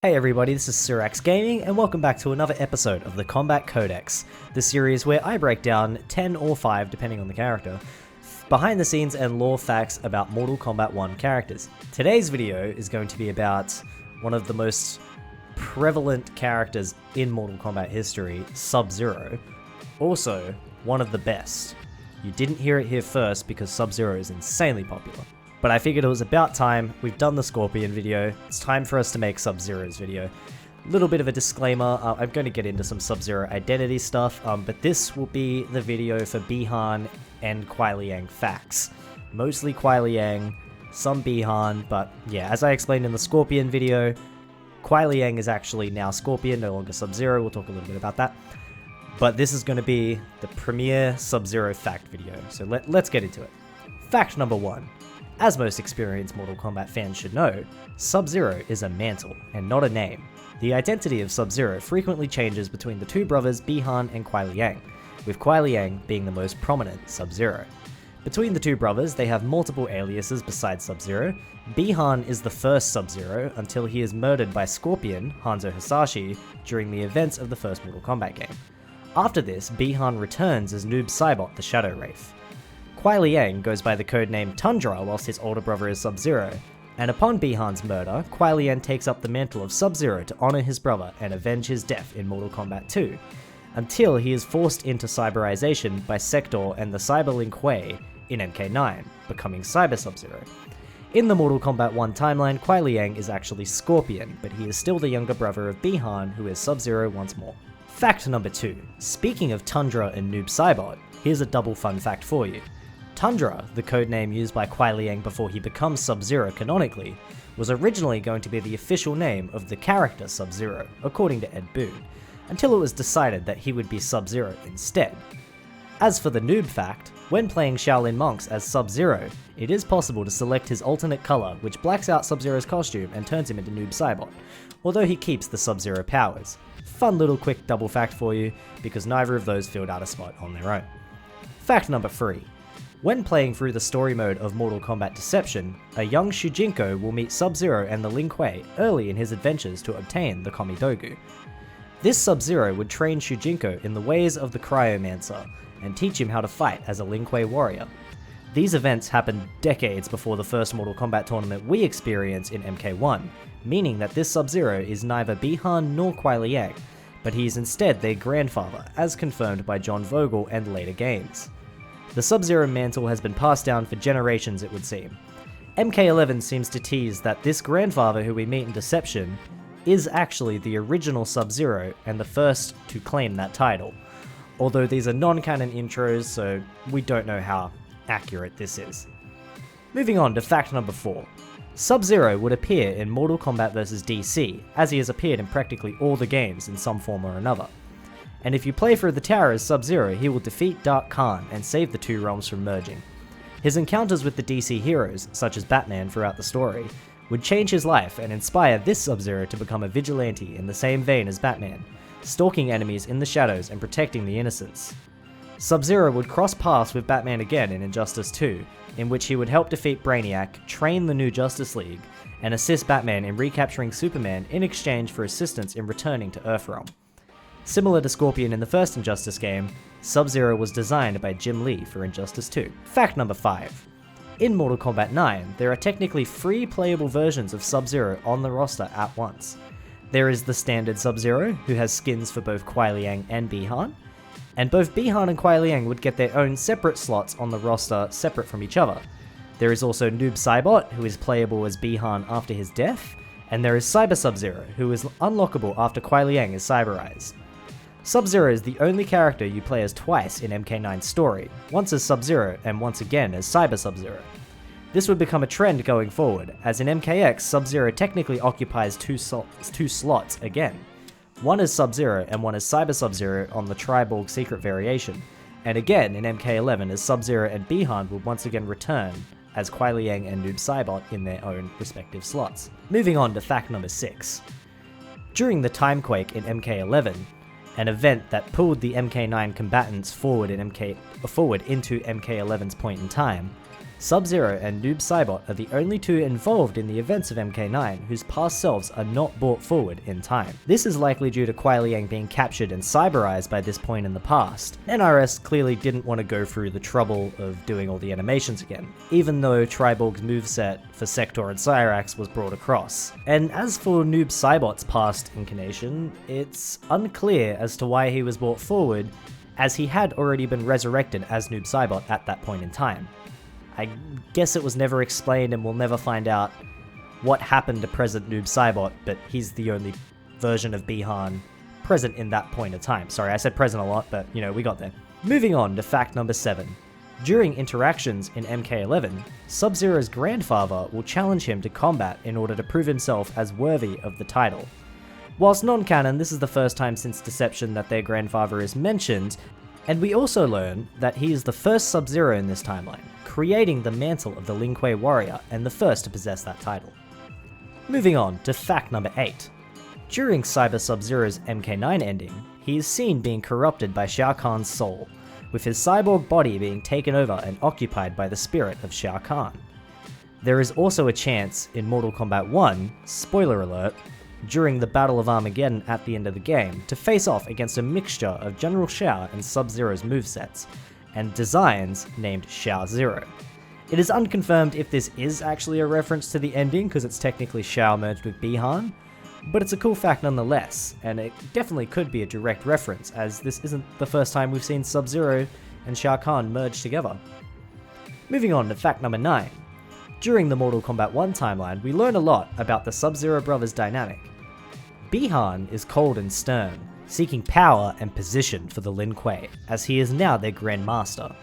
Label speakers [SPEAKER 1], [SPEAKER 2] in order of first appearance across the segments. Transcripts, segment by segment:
[SPEAKER 1] Hey everybody, this is Sirax Gaming, and welcome back to another episode of the Kombat Kodex, the series where I break down 10 or 5, depending on the character, behind the scenes and lore facts about Mortal Kombat 1 characters. Today's video is going to be about one of the most prevalent characters in Mortal Kombat history, Sub-Zero. Also, one of the best. You didn't hear it here first because Sub-Zero is insanely popular. But I figured it was about time. We've done the Scorpion video, it's time for us to make Sub-Zero's video. Little bit of a disclaimer, I'm going to get into some Sub-Zero identity stuff, but this will be the video for Bi-Han and Kuai Liang facts. Mostly Kuai Liang, some Bi-Han, but yeah, as I explained in the Scorpion video, Kuai Liang is actually now Scorpion, no longer Sub-Zero. We'll talk a little bit about that. But this is going to be the premier Sub-Zero fact video, so let's get into it. Fact number 1. As most experienced Mortal Kombat fans should know, Sub-Zero is a mantle, and not a name. The identity of Sub-Zero frequently changes between the two brothers Bi-Han and Kuai Liang, with Kuai Liang being the most prominent Sub-Zero. Between the two brothers, they have multiple aliases besides Sub-Zero. Bi-Han is the first Sub-Zero until he is murdered by Scorpion, Hanzo Hasashi, during the events of the first Mortal Kombat game. After this, Bi-Han returns as Noob Saibot the Shadow Wraith. Kuai Liang goes by the codename Tundra whilst his older brother is Sub-Zero, and upon Bi-Han's murder, Kuai Liang takes up the mantle of Sub-Zero to honour his brother and avenge his death in Mortal Kombat 2, until he is forced into cyberization by Sector and the Cyber Lin Kuei in MK9, becoming Cyber Sub-Zero. In the Mortal Kombat 1 timeline, Kuai Liang is actually Scorpion, but he is still the younger brother of Bi-Han, who is Sub-Zero once more. Fact number 2. Speaking of Tundra and Noob Saibot, here's a double fun fact for you. Tundra, the codename used by Kuai Liang before he becomes Sub-Zero canonically, was originally going to be the official name of the character Sub-Zero, according to Ed Boon, until it was decided that he would be Sub-Zero instead. As for the noob fact, when playing Shaolin Monks as Sub-Zero, it is possible to select his alternate colour, which blacks out Sub-Zero's costume and turns him into Noob Saibot, although he keeps the Sub-Zero powers. Fun little quick double fact for you, because neither of those filled out a spot on their own. Fact number 3. When playing through the story mode of Mortal Kombat Deception, a young Shujinko will meet Sub-Zero and the Lin Kuei early in his adventures to obtain the Komi-Dogu. This Sub-Zero would train Shujinko in the ways of the Cryomancer, and teach him how to fight as a Lin Kuei warrior. These events happened decades before the first Mortal Kombat tournament we experience in MK1, meaning that this Sub-Zero is neither Bi-Han nor Kuai Liang, but he is instead their grandfather, as confirmed by John Vogel and later games. The Sub-Zero mantle has been passed down for generations, it would seem. MK11 seems to tease that this grandfather who we meet in Deception is actually the original Sub-Zero and the first to claim that title, although these are non-canon intros, so we don't know how accurate this is. Moving on to fact number 4. Sub-Zero would appear in Mortal Kombat vs DC, as he has appeared in practically all the games in some form or another. And if you play through the tower as Sub-Zero, he will defeat Dark Khan and save the two realms from merging. His encounters with the DC heroes, such as Batman throughout the story, would change his life and inspire this Sub-Zero to become a vigilante in the same vein as Batman, stalking enemies in the shadows and protecting the innocents. Sub-Zero would cross paths with Batman again in Injustice 2, in which he would help defeat Brainiac, train the new Justice League, and assist Batman in recapturing Superman in exchange for assistance in returning to Earthrealm. Similar to Scorpion in the first Injustice game, Sub-Zero was designed by Jim Lee for Injustice 2. Fact number 5. In Mortal Kombat 9, there are technically 3 playable versions of Sub-Zero on the roster at once. There is the standard Sub-Zero, who has skins for both Kuai Liang and Bi-Han, and both Bi-Han and Kuai Liang would get their own separate slots on the roster separate from each other. There is also Noob Saibot, who is playable as Bi-Han after his death, and there is Cyber Sub-Zero, who is unlockable after Kuai Liang is cyberized. Sub-Zero is the only character you play as twice in MK9's story, once as Sub-Zero and once again as Cyber Sub-Zero. This would become a trend going forward, as in MKX, Sub-Zero technically occupies two slots again. One is Sub-Zero and one is Cyber Sub-Zero on the Triborg secret variation, and again in MK11 as Sub-Zero and Bi-Han would once again return as Kuai Liang and Noob Saibot in their own respective slots. Moving on to fact number 6. During the Timequake in MK11, an event that pulled the MK9 combatants forward into MK11's point in time, Sub-Zero and Noob Saibot are the only two involved in the events of MK9 whose past selves are not brought forward in time. This is likely due to Kuai Liang being captured and cyberized by this point in the past. NRS clearly didn't want to go through the trouble of doing all the animations again, even though Triborg's moveset for Sector and Cyrax was brought across. And as for Noob Saibot's past incarnation, it's unclear as to why he was brought forward, as he had already been resurrected as Noob Saibot at that point in time. I guess it was never explained and we'll never find out what happened to present Noob Saibot, but he's the only version of Bihan present in that point of time. Sorry, I said present a lot, but you know, we got there. Moving on to fact number 7. During interactions in MK11, Sub-Zero's grandfather will challenge him to combat in order to prove himself as worthy of the title. Whilst non-canon, this is the first time since Deception that their grandfather is mentioned, and we also learn that he is the first Sub-Zero in this timeline, creating the mantle of the Lin Kuei warrior and the first to possess that title. Moving on to fact number 8. During Cyber Sub-Zero's MK9 ending, he is seen being corrupted by Shao Kahn's soul, with his cyborg body being taken over and occupied by the spirit of Shao Kahn. There is also a chance in Mortal Kombat 1, spoiler alert, during the Battle of Armageddon at the end of the game, to face off against a mixture of General Shao and Sub-Zero's movesets, and designs named Shao Zero. It is unconfirmed if this is actually a reference to the ending, because it's technically Shao merged with Bihan, but it's a cool fact nonetheless, and it definitely could be a direct reference, as this isn't the first time we've seen Sub-Zero and Shao Kahn merge together. Moving on to fact number 9. During the Mortal Kombat 1 timeline, we learn a lot about the Sub-Zero brothers' dynamic. Bihan is cold and stern, seeking power and position for the Lin Kuei, as he is now their Grand Master.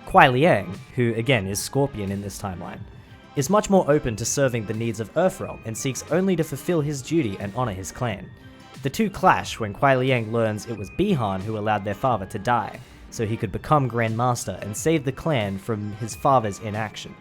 [SPEAKER 1] Kuai Liang, who again is Scorpion in this timeline, is much more open to serving the needs of Earthrealm and seeks only to fulfill his duty and honor his clan. The two clash when Kuai Liang learns it was Bihan who allowed their father to die, so he could become Grand Master and save the clan from his father's inaction.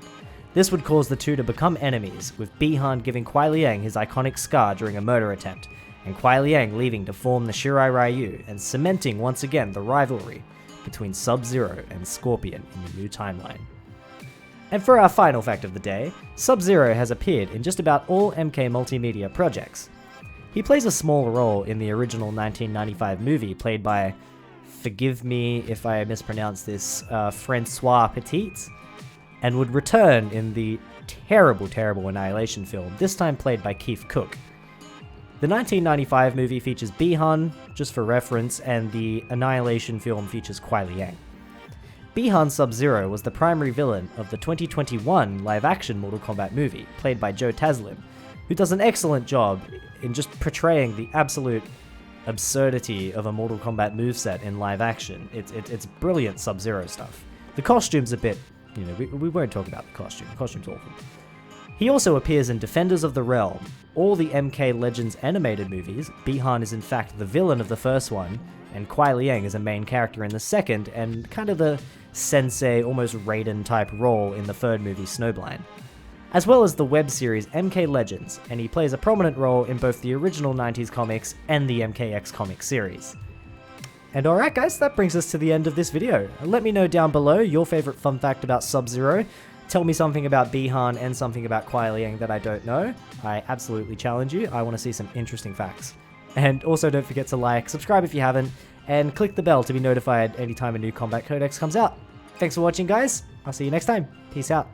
[SPEAKER 1] This would cause the two to become enemies, with Bihan giving Kuai Liang his iconic scar during a murder attempt, and Kuai Liang leaving to form the Shirai Ryu and cementing once again the rivalry between Sub-Zero and Scorpion in the new timeline. And for our final fact of the day, Sub-Zero has appeared in just about all MK multimedia projects. He plays a small role in the original 1995 movie played by, forgive me if I mispronounce this, Francois Petit, and would return in the terrible Annihilation film, this time played by Keith Cook. The 1995 movie features Bihan, just for reference, and the Annihilation film features Kuai Liang. Bihan Sub-Zero was the primary villain of the 2021 live-action Mortal Kombat movie, played by Joe Taslim, who does an excellent job in just portraying the absolute absurdity of a Mortal Kombat moveset in live action. It's brilliant Sub-Zero stuff. The costume's a bit, you know, we won't talk about the costume. The costume's awful. He also appears in Defenders of the Realm. All the MK Legends animated movies, Bihan is in fact the villain of the first one, and Kuai Liang is a main character in the second, and kind of the sensei, almost Raiden type role in the third movie, Snowblind. As well as the web series MK Legends, and he plays a prominent role in both the original 90s comics and the MKX comic series. And alright guys, that brings us to the end of this video. Let me know down below your favourite fun fact about Sub-Zero. Tell me something about Bihan and something about Kuai Liang that I don't know. I absolutely challenge you. I want to see some interesting facts. And also don't forget to like, subscribe if you haven't, and click the bell to be notified anytime a new Kombat Codex comes out. Thanks for watching guys. I'll see you next time. Peace out.